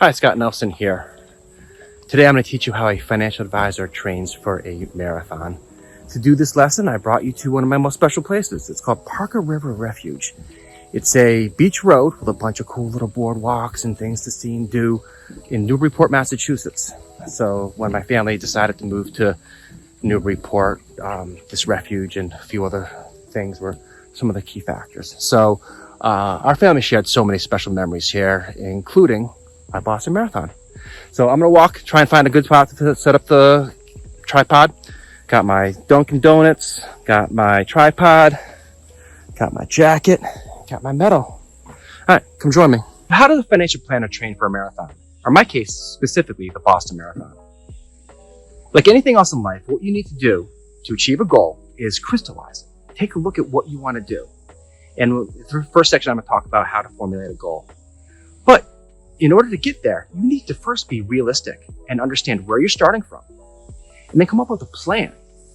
Hi, Scott Nelson here. Today I'm going to teach you how a financial advisor trains for a marathon. To do this lesson, I brought you to one of my most special places. It's called Parker River Refuge. It's a beach road with a bunch of cool little boardwalks and things to see and do in Newburyport, Massachusetts. So when my family decided to move to Newburyport, this refuge and a few other things were some of the key factors. So our family shared so many special memories here, including my Boston Marathon. So I'm gonna walk, try and find a good spot to set up the tripod. Got my Dunkin' Donuts, got my tripod, got my jacket, got my medal. All right, come join me. How does a financial planner train for a marathon? Or in my case, specifically the Boston Marathon. Like anything else in life, what you need to do to achieve a goal is crystallize it. Take a look at what you want to do. And the first section, I'm gonna talk about how to formulate a goal. But in order to get there, you need to first be realistic and understand where you're starting from. And then come up with a plan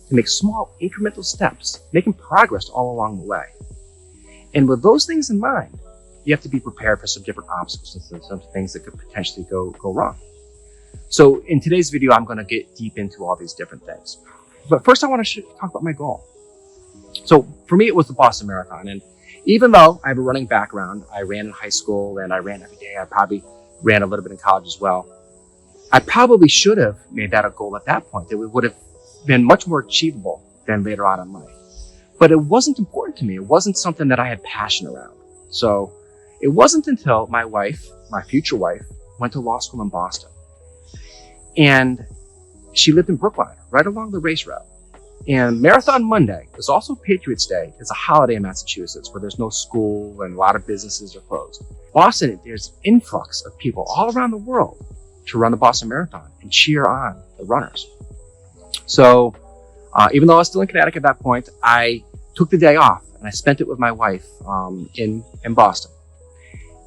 to make small incremental steps, making progress all along the way. And with those things in mind, you have to be prepared for some different obstacles and some things that could potentially go wrong. So in today's video, I'm going to get deep into all these different things. But first I want to talk about my goal. So for me, it was the Boston Marathon. And even though I have a running background, I ran in high school and I ran every day. I probably ran a little bit in college as well. I probably should have made that a goal at that point. It would have been much more achievable than later on in life. But it wasn't important to me. It wasn't something that I had passion around. So it wasn't until my wife, my future wife, went to law school in Boston. And she lived in Brookline, right along the race route. And Marathon Monday is also Patriots Day. It's a holiday in Massachusetts where there's no school and a lot of businesses are closed. Boston, there's an influx of people all around the world to run the Boston Marathon and cheer on the runners. So even though I was still in Connecticut at that point, I took the day off and I spent it with my wife in Boston.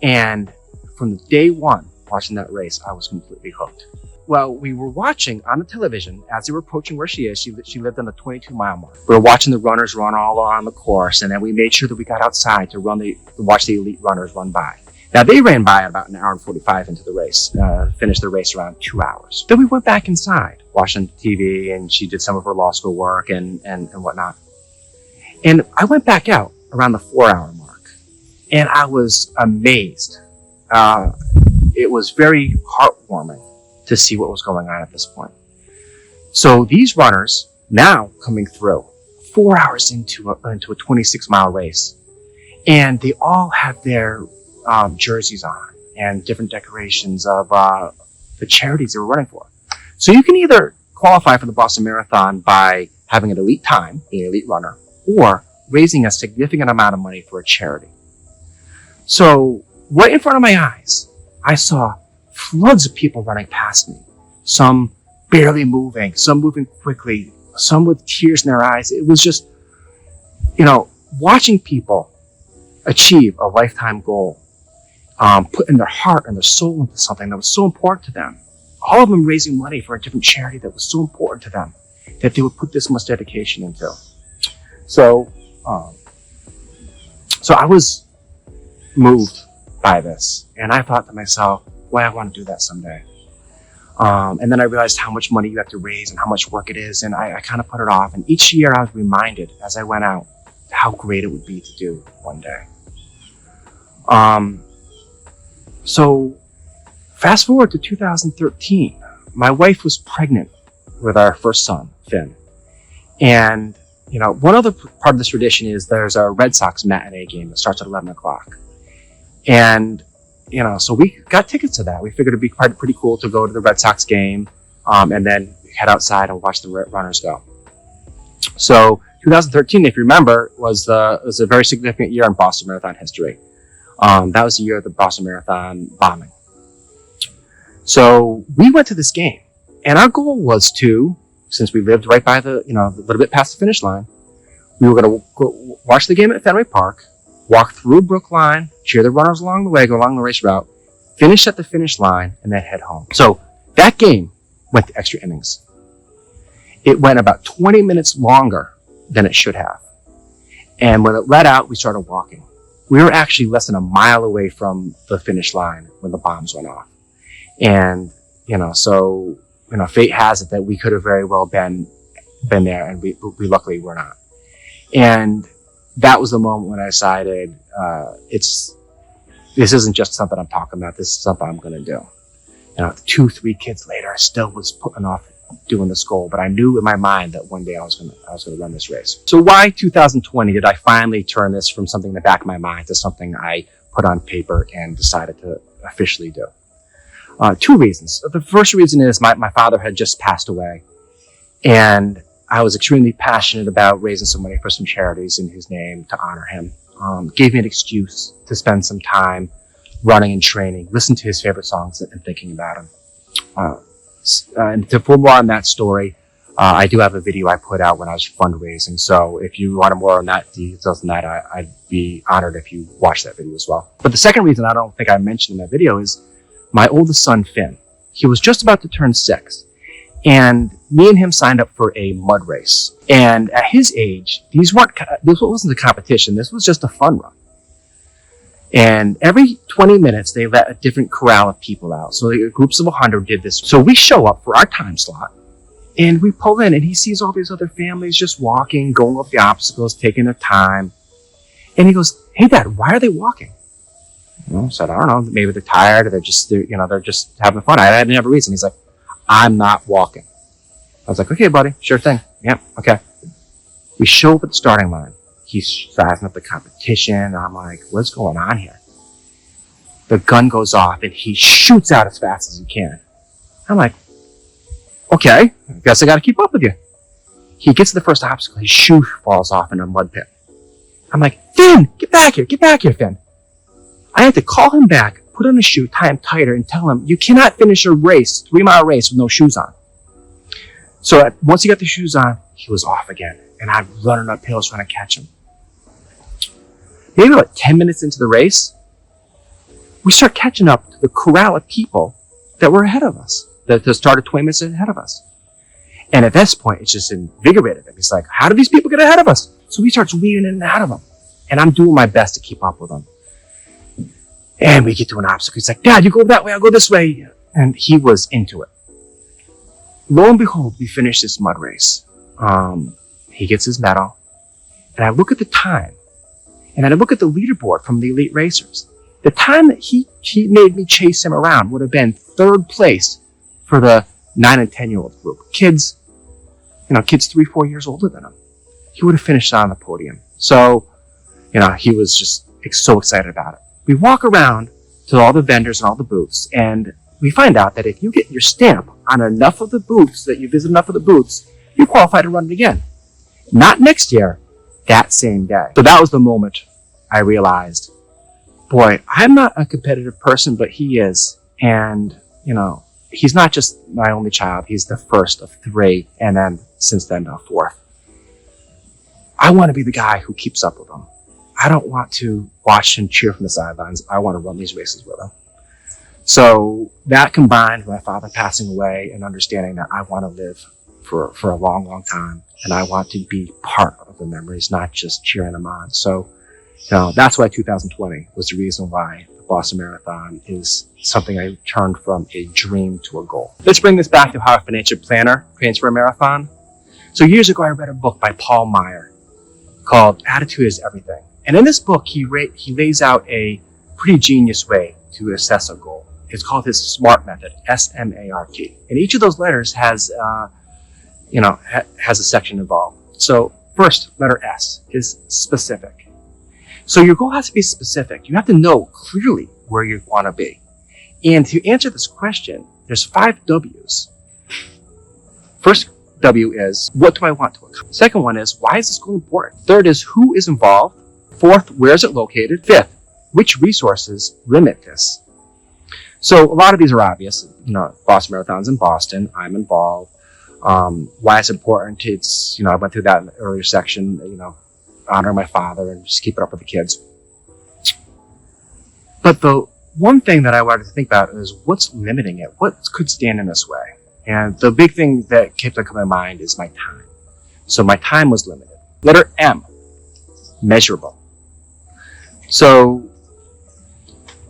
And from the day one watching that race, I was completely hooked. Well, we were watching on the television as they were approaching where she is. She lived on the 22-mile mark. We were watching the runners run all around the course, and then we made sure that we got outside to watch the elite runners run by. Now, they ran by at about an hour and 45 into the race, finished the race around 2 hours. Then we went back inside, watching TV, and she did some of her law school work and whatnot. And I went back out around the 4-hour mark, and I was amazed. It was very heartwarming to see what was going on at this point. So these runners now coming through 4 hours into a 26-mile race, and they all have their jerseys on and different decorations of the charities they were running for. So you can either qualify for the Boston Marathon by having an elite time, being an elite runner, or raising a significant amount of money for a charity. So right in front of my eyes, I saw floods of people running past me, some barely moving, some moving quickly, some with tears in their eyes. It was just, watching people achieve a lifetime goal, putting their heart and their soul into something that was so important to them. All of them raising money for a different charity that was so important to them that they would put this much dedication into. So I was moved by this, and I thought to myself, boy, I want to do that someday. And then I realized how much money you have to raise and how much work it is, and I kind of put it off. And each year I was reminded as I went out how great it would be to do one day. So fast forward to 2013, my wife was pregnant with our first son, Finn. And, one other part of this tradition is there's a Red Sox matinee game that starts at 11 o'clock. And so we got tickets to that. We figured it'd be pretty cool to go to the Red Sox game and then head outside and watch the runners go. So 2013, if you remember, was a very significant year in Boston Marathon history. That was the year of the Boston Marathon bombing. So we went to this game, and our goal was to, since we lived right by a little bit past the finish line, we were going to go watch the game at Fenway Park, walk through Brookline, cheer the runners along the way, go along the race route, finish at the finish line, and then head home. So that game went to extra innings. It went about 20 minutes longer than it should have. And when it let out, we started walking. We were actually less than a mile away from the finish line when the bombs went off. And, so, fate has it that we could have very well been there, and we luckily were not. And that was the moment when I decided, this isn't just something I'm talking about. This is something I'm going to do. 2-3 kids later, I still was putting off doing this goal, but I knew in my mind that one day I was going to run this race. So why 2020 did I finally turn this from something in the back of my mind to something I put on paper and decided to officially do? 2 reasons. The first reason is my father had just passed away, and I was extremely passionate about raising some money for some charities in his name to honor him. Gave me an excuse to spend some time running and training, listen to his favorite songs and thinking about him. And to put more on that story, I do have a video I put out when I was fundraising. So if you want more on that details than that, I'd be honored if you watch that video as well. But the second reason I don't think I mentioned in that video is my oldest son, Finn. He was just about to turn 6. And me and him signed up for a mud race. And at his age, this wasn't a competition. This was just a fun run. And every 20 minutes, they let a different corral of people out. So groups of 100 did this. So we show up for our time slot, and we pull in, and he sees all these other families just walking, going up the obstacles, taking their time. And he goes, "Hey, Dad, why are they walking?" I said, "I don't know. Maybe they're tired, or they're just having fun." I didn't have a reason. He's like, "I'm not walking." I was like, "Okay, buddy, sure thing. Yeah, okay." We show up at the starting line. He's sizing up the competition, and I'm like, "What's going on here?" The gun goes off, and he shoots out as fast as he can. I'm like, "Okay, I guess I got to keep up with you." He gets to the first obstacle. His shoe falls off in a mud pit. I'm like, "Finn, get back here, Finn." I had to call him back, put on a shoe, tie him tighter, and tell him, "You cannot finish a race, 3-mile race with no shoes on." So once he got the shoes on, he was off again, and I'm running up hills trying to catch him. Maybe about 10 minutes into the race, we start catching up to the corral of people that were ahead of us, that started 20 minutes ahead of us. And at this point, it's just invigorated him. He's like, "How did these people get ahead of us?" So he starts weaving in and out of them. And I'm doing my best to keep up with him. And we get to an obstacle. He's like, "Dad, you go that way, I'll go this way." And he was into it. Lo and behold, we finish this mud race. He gets his medal. And I look at the time. And then I look at the leaderboard from the elite racers. The time that he made me chase him around would have been 3rd place for the 9 and 10-year-old group. Kids 3-4 years older than him. He would have finished on the podium. So, he was just so excited about it. We walk around to all the vendors and all the booths, and we find out that if you get your stamp on enough of the booths, that you visit enough of the booths, you qualify to run it again. Not next year, that same day. So that was the moment I realized, boy, I'm not a competitive person, but he is. And, he's not just my only child. He's the first of 3, and then since then, a 4th. I want to be the guy who keeps up with him. I don't want to watch and cheer from the sidelines. I want to run these races with him. So that combined with my father passing away and understanding that I want to live for a long, long time, and I want to be part of the memories, not just cheering them on. So, that's why 2020 was the reason why the Boston Marathon is something I turned from a dream to a goal. Let's bring this back to how a financial planner trains for a marathon. So years ago, I read a book by Paul Meyer called Attitude is Everything. And in this book, he lays out a pretty genius way to assess a goal. It's called his SMART method, S-M-A-R-T. And each of those letters has a section involved. So first, letter S is specific. So your goal has to be specific. You have to know clearly where you want to be. And to answer this question, there's 5 W's. First W is, what do I want to accomplish? Second one is, why is this goal important? Third is, who is involved? Fourth, where is it located? Fifth, which resources limit this? So a lot of these are obvious. Boston Marathon's in Boston. I'm involved. Why it's important. It's, I went through that in the earlier section, honor my father and just keep it up with the kids. But the one thing that I wanted to think about is what's limiting it? What could stand in this way? And the big thing that kept on coming to mind is my time. So my time was limited. Letter M, measurable. So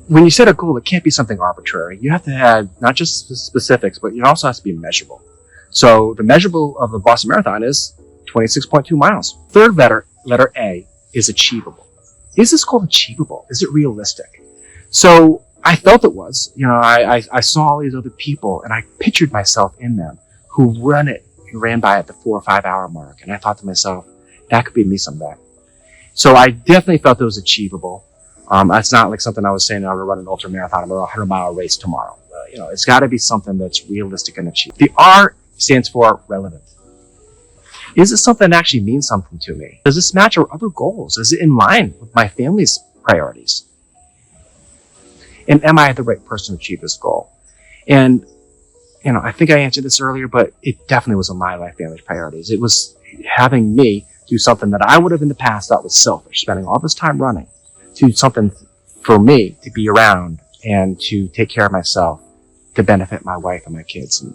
when you set a goal, it can't be something arbitrary. You have to have not just specifics, but it also has to be measurable. So the measurable of the Boston Marathon is 26.2 miles. Third letter A, is achievable. Is this goal achievable? Is it realistic? So I felt it was. You know, I saw all these other people and I pictured myself in them who ran by at the 4 or 5 hour mark. And I thought to myself, that could be me someday. So I definitely felt it was achievable. It's not like something I was saying, I'm going to run an ultra marathon, I'm going to run a 100-mile race tomorrow. You know, it's got to be something that's realistic and achievable. The R stands for relevant. Is this something that actually means something to me? Does this match our other goals? Is it in line with my family's priorities? And am I the right person to achieve this goal? And, you know, I think I answered this earlier, but it definitely was in line with my family's priorities. It was having me do something that I would have in the past thought was selfish, spending all this time running, to something for me to be around and to take care of myself, to benefit my wife and my kids. And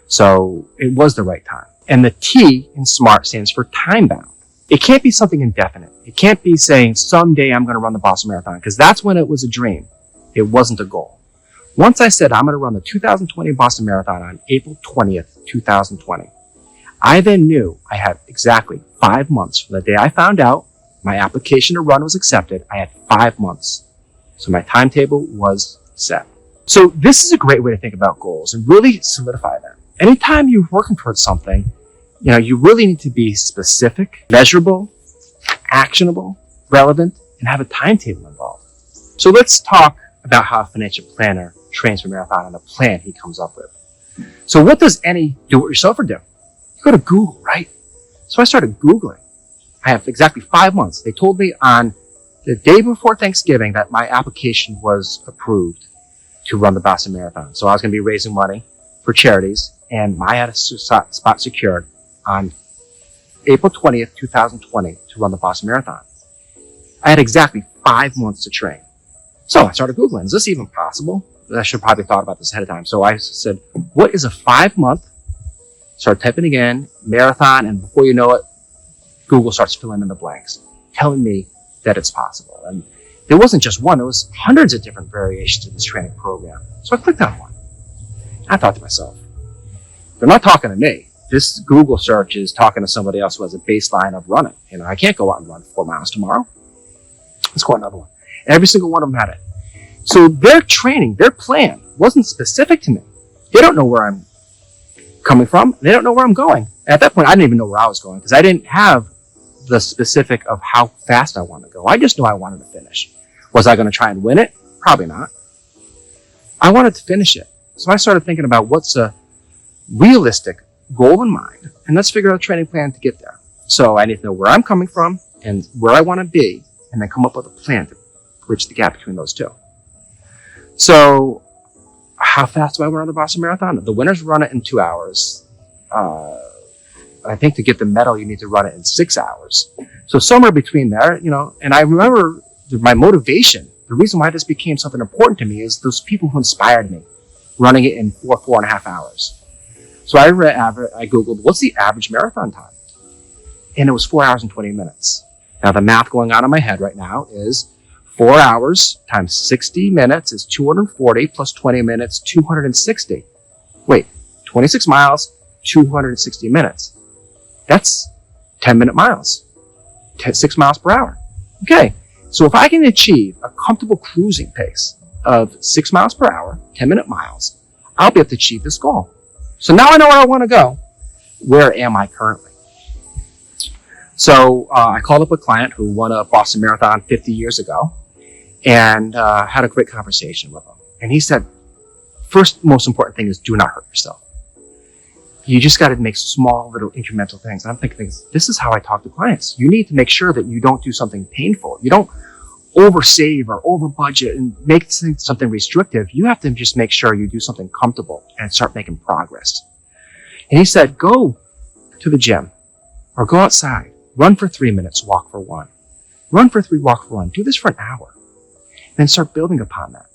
so it was the right time. And the T in SMART stands for time bound. It can't be something indefinite. It can't be saying someday I'm going to run the Boston Marathon, because that's when it was a dream. It wasn't a goal. Once I said I'm going to run the 2020 Boston Marathon on April 20th, 2020, I then knew I had exactly 5 months from the day I found out my application to run was accepted. I had 5 months. So my timetable was set. So this is a great way to think about goals and really solidify them. Anytime you're working towards something, you know, you really need to be specific, measurable, actionable, relevant, and have a timetable involved. So let's talk about how a financial planner trains for a marathon and the plan he comes up with. So what does any do-it-yourselfer do? You go to Google, right? So I started Googling. I have exactly 5 months. They told me on the day before Thanksgiving that my application was approved to run the Boston Marathon. So I was going to be raising money for charities, and I had a spot secured on April 20th, 2020 to run the Boston Marathon. I had exactly 5 months to train. So I started Googling, is this even possible? I should probably thought about this ahead of time. So I said, what is a 5 month? Started typing again, marathon, and before you know it, Google starts filling in the blanks, telling me that it's possible. And there wasn't just one, there was hundreds of different variations of this training program. So I clicked on one. I thought to myself, they're not talking to me. This Google search is talking to somebody else who has a baseline of running. You know, I can't go out and run 4 miles tomorrow. Let's go another one. Every single one of them had it. So their training, their plan wasn't specific to me. They don't know where I'm coming from. They don't know where I'm going. At that point, I didn't even know where I was going because I didn't have the specific of how fast I wanted to go. I just knew I wanted to finish. Was I going to try and win it? Probably not. I wanted to finish it. So I started thinking about what's a realistic goal in mind, and let's figure out a training plan to get there. So I need to know where I'm coming from and where I want to be, and then come up with a plan to bridge the gap between those two. So how fast do I run the Boston Marathon? The winners run it in 2 hours. I think to get the medal, you need to run it in 6 hours. So somewhere between there, you know, and I remember my motivation, the reason why this became something important to me is those people who inspired me running it in 4.5 hours. So I Googled, what's the average marathon time? And it was 4 hours and 20 minutes. Now the math going on in my head right now is 4 hours times 60 minutes is 240 plus 20 minutes, 260. Wait, 26 miles, 260 minutes. That's 10-minute miles, 6 miles per hour. Okay, so if I can achieve a comfortable cruising pace of 6 miles per hour, 10-minute miles, I'll be able to achieve this goal. So now I know where I want to go. Where am I currently? So I called up a client who won a Boston Marathon 50 years ago and had a great conversation with him. And he said, first most important thing is do not hurt yourself. You just got to make small little incremental things. And I'm thinking, this is how I talk to clients. You need to make sure that you don't do something painful. You don't oversave or over budget and make something restrictive. You have to just make sure you do something comfortable and start making progress. And he said, go to the gym or go outside, run for 3 minutes, walk for 1. Run for 3, walk for 1. Do this for an hour. And then start building upon that.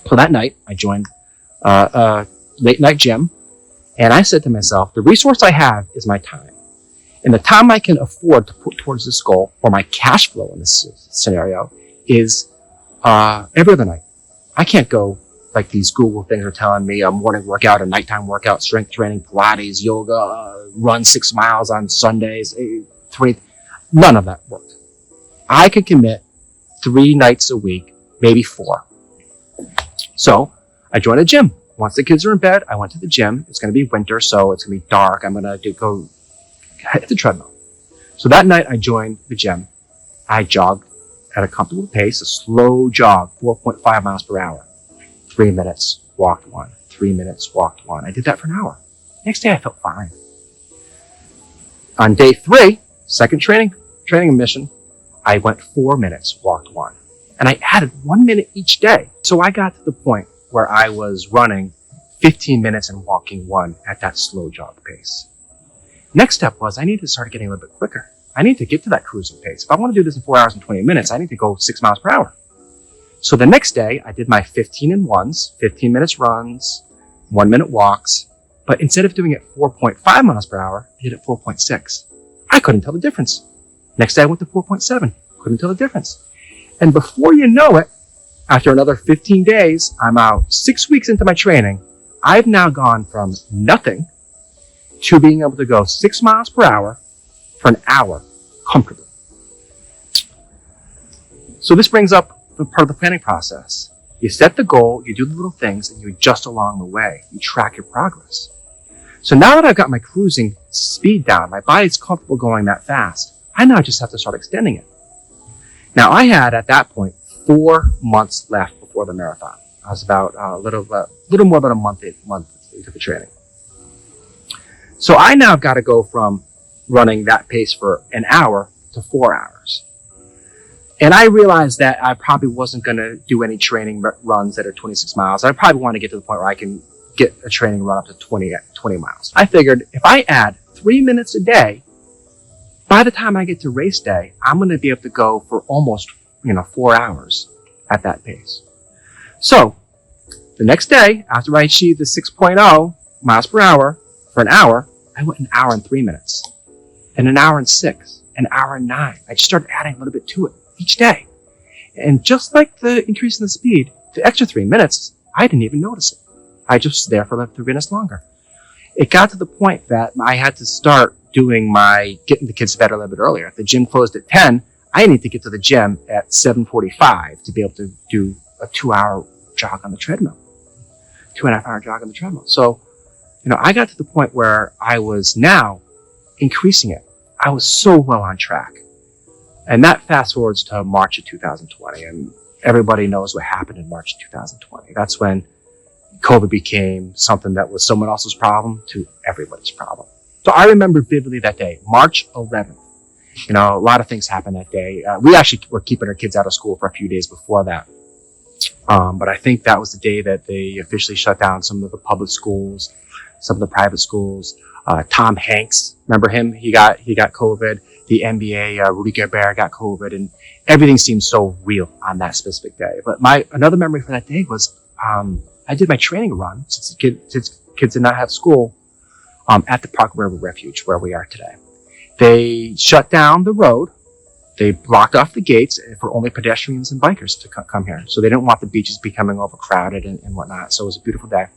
So that night, I joined a late night gym. And I said to myself, the resource I have is my time. And the time I can afford to put towards this goal, or my cash flow in this scenario, is every other night. I can't go like these Google things are telling me a morning workout, a nighttime workout, strength training, Pilates, yoga, run 6 miles on Sundays, 3. None of that worked. I could commit 3 nights a week, maybe 4. So I joined a gym. Once the kids are in bed, I went to the gym. It's going to be winter, so it's going to be dark. I'm going to go hit the treadmill. So that night I joined the gym. I jogged at a comfortable pace, a slow jog, 4.5 miles per hour. 3 minutes, walked 1. 3 minutes, walked 1. I did that for an hour. Next day I felt fine. On day 3, second training mission, I went 4 minutes, walked 1. And I added 1 minute each day. So I got to the point where I was running 15 minutes and walking 1 at that slow jog pace. Next step was I needed to start getting a little bit quicker. I need to get to that cruising pace. If I want to do this in 4 hours and 20 minutes, I need to go 6 miles per hour. So the next day, I did my 15 and 1s, 15 minutes runs, 1 minute walks. But instead of doing it 4.5 miles per hour, I did it 4.6. I couldn't tell the difference. Next day, I went to 4.7. Couldn't tell the difference. And before you know it, after another 15 days, I'm out 6 weeks into my training. I've now gone from nothing to being able to go 6 miles per hour for an hour comfortably. So this brings up the part of the planning process. You set the goal, you do the little things, and you adjust along the way. You track your progress. So now that I've got my cruising speed down, my body's comfortable going that fast, I now just have to start extending it. Now I had at that point 4 months left before the marathon. I was about a little more than a month into the training. So I now got to go from running that pace for an hour to 4 hours. And I realized that I probably wasn't going to do any training runs that are 26 miles. I probably want to get to the point where I can get a training run up to 20 miles. I figured if I add 3 minutes a day, by the time I get to race day, I'm going to be able to go for almost, 4 hours at that pace. So the next day, after I achieved the 6.0 miles per hour for an hour, I went an hour and 3 minutes, and an hour and 6, an hour and 9. I just started adding a little bit to it each day. And just like the increase in the speed, the extra 3 minutes, I didn't even notice it. I just was there for like 3 minutes longer. It got to the point that I had to start getting the kids to bed a little bit earlier. If the gym closed at 10, I need to get to the gym at 7:45 to be able to do a 2-hour jog on the treadmill. 2.5 hour jog on the treadmill. So, I got to the point where I was now increasing it. I was so well on track. And that fast forwards to March of 2020. And everybody knows what happened in March of 2020. That's when COVID became something that was someone else's problem to everybody's problem. So I remember vividly that day, March 11th. A lot of things happened that day. We actually were keeping our kids out of school for a few days before that. But I think that was the day that they officially shut down some of the public schools, some of the private schools. Tom Hanks, remember him? He got COVID. The NBA, Rudy Gobert got COVID, and everything seemed so real on that specific day. But another memory for that day was, I did my training run since kids did not have school, at the Parker River Refuge where we are today. They shut down the road. They blocked off the gates for only pedestrians and bikers to come here. So they didn't want the beaches becoming overcrowded and whatnot. So it was a beautiful day.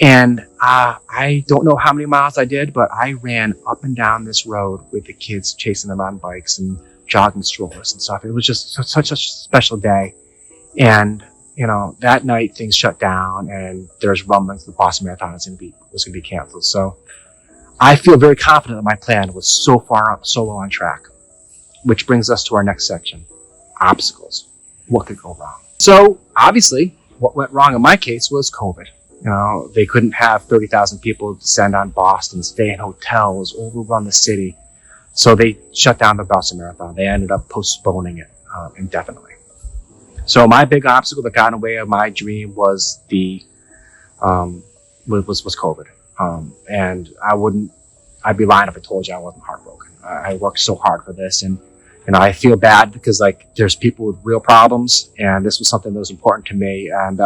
And I don't know how many miles I did, but I ran up and down this road with the kids, chasing them on bikes and jogging strollers and stuff. It was just such a special day. And, that night things shut down and there's rumblings the Boston Marathon was going to be canceled. So I feel very confident that my plan was so far up, so well on track. Which brings us to our next section, obstacles. What could go wrong? So obviously what went wrong in my case was COVID. They couldn't have 30,000 people descend on Boston, stay in hotels, overrun the city. So they shut down the Boston Marathon. They ended up postponing it indefinitely. So my big obstacle that got in the way of my dream was was COVID. And I'd be lying if I told you I wasn't heartbroken. I worked so hard for this, and I feel bad because there's people with real problems, and this was something that was important to me. And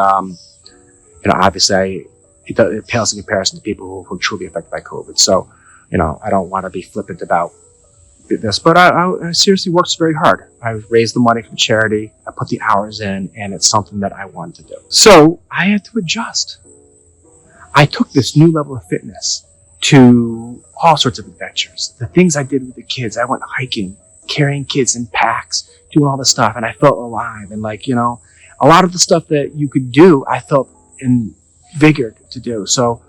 obviously it pales in comparison to people who are truly affected by COVID. So, I don't want to be flippant about this, but I seriously worked very hard. I raised the money from charity. I put the hours in, and it's something that I wanted to do. So I had to adjust. I took this new level of fitness to all sorts of adventures. The things I did with the kids, I went hiking, carrying kids in packs, doing all this stuff, and I felt alive. And like, a lot of the stuff that you could do, I felt invigorated to do. So,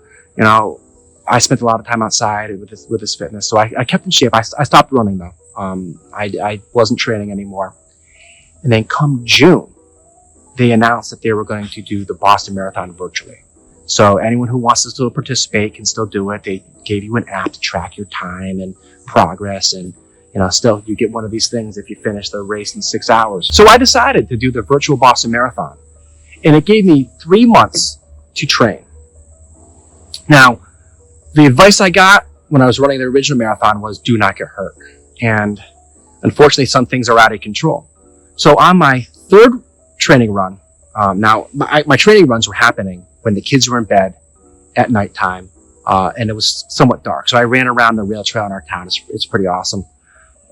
I spent a lot of time outside with this fitness. So I kept in shape. I stopped running though. I wasn't training anymore. And then come June, they announced that they were going to do the Boston Marathon virtually. So anyone who wants to still participate can still do it. They gave you an app to track your time and progress, and still you get one of these things if you finish the race in 6 hours. So I decided to do the virtual Boston Marathon, and it gave me 3 months to train. Now, the advice I got when I was running the original marathon was do not get hurt. And unfortunately, some things are out of control. So on my third training run, now my training runs were happening when the kids were in bed at nighttime, and it was somewhat dark. So I ran around the rail trail in our town. It's a pretty awesome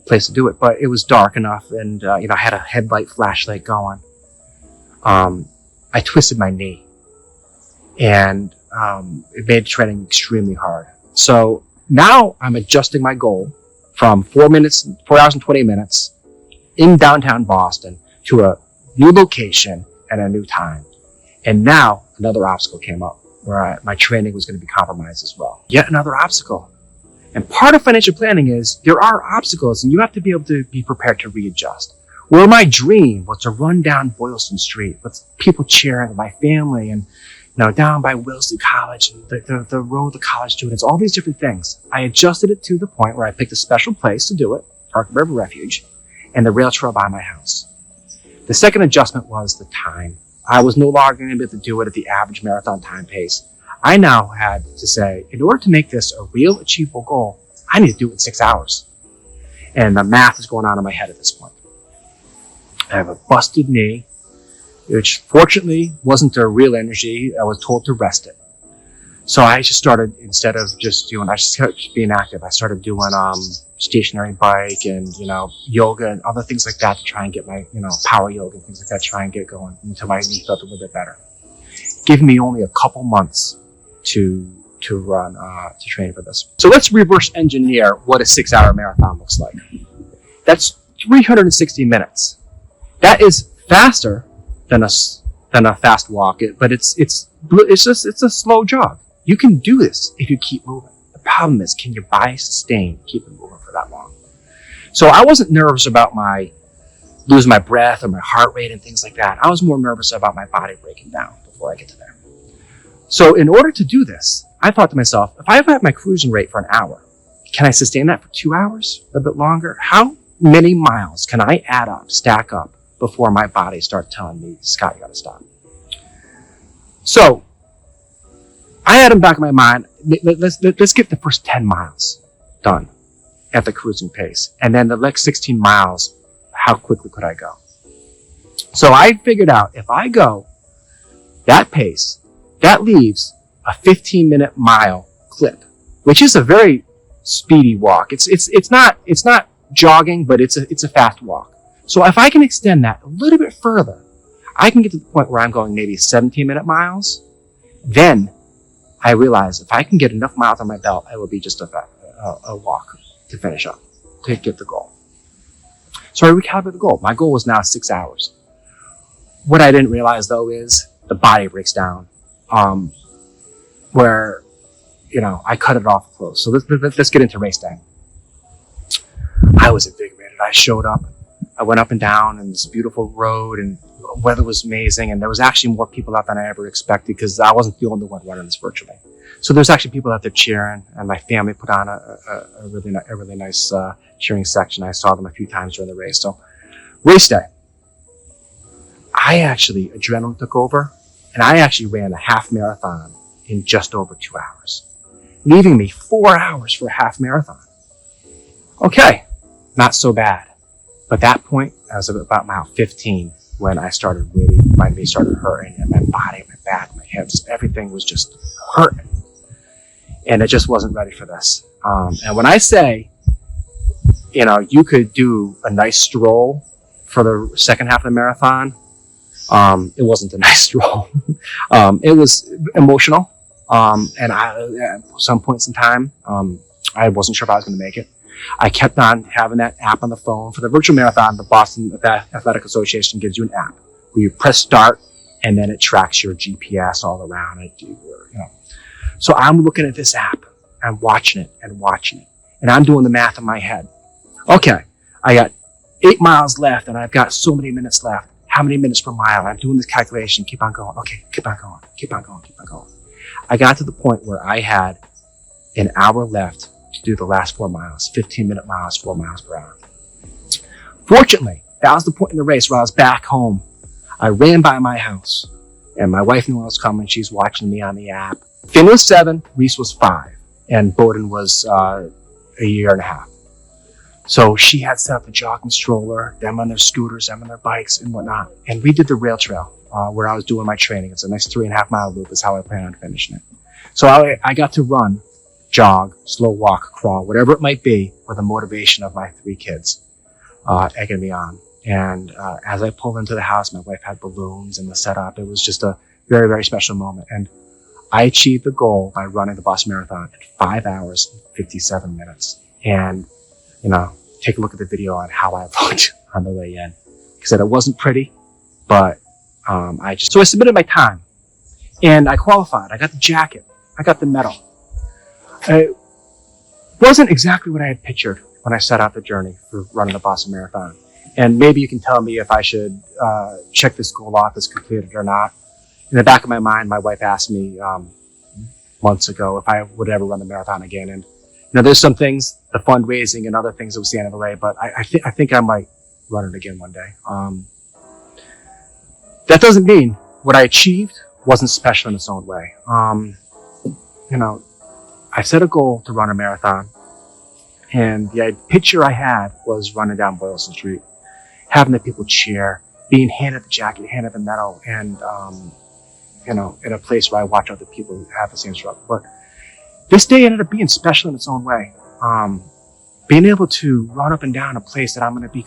place to do it, but it was dark enough, and I had a headlight flashlight going. I twisted my knee, and it made training extremely hard. So now I'm adjusting my goal from 4 hours and 20 minutes in downtown Boston to a new location and a new time. And now another obstacle came up where my training was going to be compromised as well. Yet another obstacle. And part of financial planning is there are obstacles, and you have to be able to be prepared to readjust. Where my dream was to run down Boylston Street with people cheering, my family, and down by Wellesley College, and the row of the college students, all these different things. I adjusted it to the point where I picked a special place to do it, Parker River Refuge, and the rail trail by my house. The second adjustment was the time. I was no longer going to be able to do it at the average marathon time pace. I now had to say, in order to make this a real achievable goal, I need to do it in 6 hours. And the math is going on in my head at this point. I have a busted knee, which fortunately wasn't a real energy. I was told to rest it. So I just started, instead of just being active, I started doing stationary bike and, yoga and other things like that to try and get my, power yoga and things like that, try and get going until my knee felt a little bit better. Giving me only a couple months to run, to train for this. So let's reverse engineer what a 6-hour marathon looks like. That's 360 minutes. That is faster than a fast walk, but it's just a slow jog. You can do this if you keep moving. The problem is, can your body sustain keeping moving for that long? So I wasn't nervous about losing my breath or my heart rate and things like that. I was more nervous about my body breaking down before I get to there. So in order to do this, I thought to myself, if I have my cruising rate for an hour, can I sustain that for 2 hours, a bit longer? How many miles can I stack up before my body starts telling me, Scott, you gotta stop? So I had in the back of my mind, let's get the first 10 miles done at the cruising pace. And then the next 16 miles, how quickly could I go? So I figured out if I go that pace, that leaves a 15-minute mile clip, which is a very speedy walk. It's not jogging, but it's a fast walk. So if I can extend that a little bit further, I can get to the point where I'm going maybe 17-minute miles. Then I realize if I can get enough miles on my belt, it will be just a walk to finish up, to get the goal. So I recalibrated the goal. My goal was now 6 hours. What I didn't realize though is the body breaks down, where, I cut it off close. So let's get into race day. I was invigorated. I showed up. I went up and down in this beautiful road, and the weather was amazing. And there was actually more people out than I ever expected, because I wasn't the only one running this virtually. So there's actually people out there cheering, and my family put on a really nice cheering section. I saw them a few times during the race. So race day, adrenaline took over, and I actually ran a half marathon in just over 2 hours, leaving me 4 hours for a half marathon. Okay, not so bad. But that point, I was about mile 15 when my knee started hurting, and my body, my back, my hips, everything was just hurting. And it just wasn't ready for this. And when I say You know, you could do a nice stroll for the second half of the marathon. It wasn't a nice stroll. It was emotional. And at some points in time, I wasn't sure if I was going to make it. I kept on having that app on the phone. For the virtual marathon, the Boston Athletic Association gives you an app where you press start and then it tracks your GPS all around it. You know. So I'm looking at this app. I'm watching it and watching it. And I'm doing the math in my head. Okay, I got 8 miles left and I've got so many minutes left. How many minutes per mile? I'm doing this calculation. Keep on going. Okay, keep on going. Keep on going. Keep on going. I got to the point where I had an hour left to do the last 4 miles, 15-minute miles, 4 miles per hour. Fortunately, that was the point in the race where I was back home. I ran by my house and my wife knew I was coming. She's watching me on the app. Finn was 7, Reese was 5, and Bowden was a year and a half. So she had set up the jogging stroller, them on their scooters, them on their bikes and whatnot. And we did the rail trail where I was doing my training. It's a nice 3.5 mile loop is how I plan on finishing it. So I got to run, jog, slow walk, crawl, whatever it might be with the motivation of my 3 kids egging me on. And as I pulled into the house, my wife had balloons and the setup. It was just a very, very special moment. And I achieved the goal by running the Boston Marathon in 5 hours and 57 minutes. And, you know, take a look at the video on how I looked on the way in. Like I said, it wasn't pretty, but so I submitted my time and I qualified. I got the jacket. I got the medal. It wasn't exactly what I had pictured when I set out the journey for running the Boston Marathon. And maybe you can tell me if I should check this goal off as completed or not. In the back of my mind, my wife asked me months ago if I would ever run the marathon again. And you know, there's some things, the fundraising and other things that would stand in the way, but I think I might run it again one day. That doesn't mean what I achieved wasn't special in its own way. You know, I set a goal to run a marathon, and the picture I had was running down Boylston Street, having the people cheer, being handed the jacket, handed the medal, and you know, in a place where I watch other people who have the same struggle. But this day ended up being special in its own way. Being able to run up and down a place that I'm going to be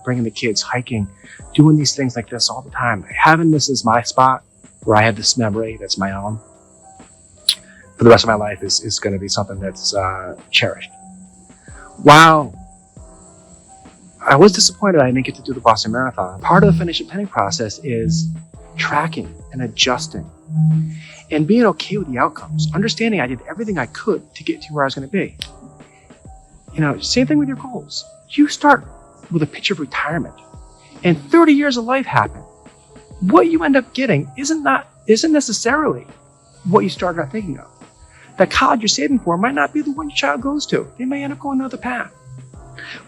bringing the kids, hiking, doing these things like this all the time. Having this as my spot where I have this memory that's my own for the rest of my life is going to be something that's cherished. While I was disappointed I didn't get to do the Boston Marathon, part of the financial planning process is tracking and adjusting and being okay with the outcomes, understanding I did everything I could to get to where I was going to be. You know, same thing with your goals. You start with a picture of retirement and 30 years of life happen. What you end up getting isn't necessarily what you started out thinking of. That college you're saving for might not be the one your child goes to. They may end up going another path.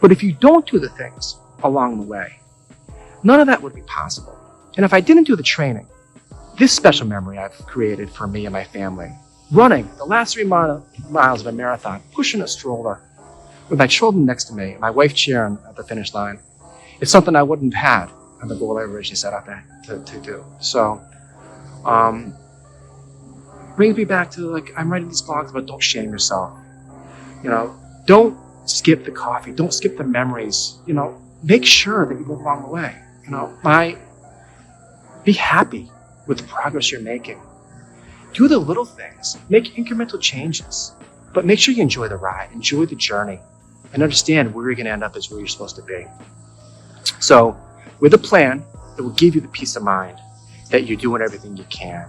But if you don't do the things along the way, none of that would be possible. And if I didn't do the training, this special memory I've created for me and my family, running the last 3 miles of a marathon, pushing a stroller, with my children next to me, my wife cheering at the finish line, it's something I wouldn't have had on the goal I originally set out to do. So, brings me back to, like, I'm writing these blogs about don't shame yourself. You know, don't skip the coffee. Don't skip the memories. You know, make sure that you live along the way. You know, be happy with the progress you're making. Do the little things. Make incremental changes. But make sure you enjoy the ride. Enjoy the journey. And understand where you're going to end up is where you're supposed to be. So, with a plan, it will give you the peace of mind that you're doing everything you can.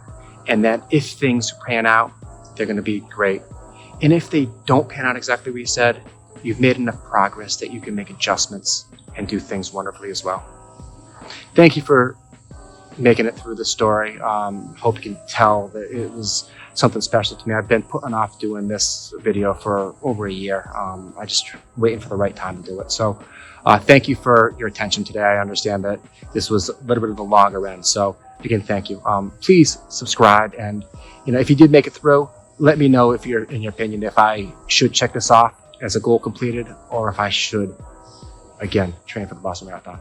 And that if things pan out, they're going to be great. And if they don't pan out exactly what you said, you've made enough progress that you can make adjustments and do things wonderfully as well. Thank you for making it through the story. Hope you can tell that it was something special to me. I've been putting off doing this video for over a year. I just waiting for the right time to do it. So thank you for your attention today. I understand that this was a little bit of the longer end. So again, thank you. Please subscribe. And you know, if you did make it through, let me know if you're, in your opinion, if I should check this off as a goal completed or if I should, again, train for the Boston Marathon.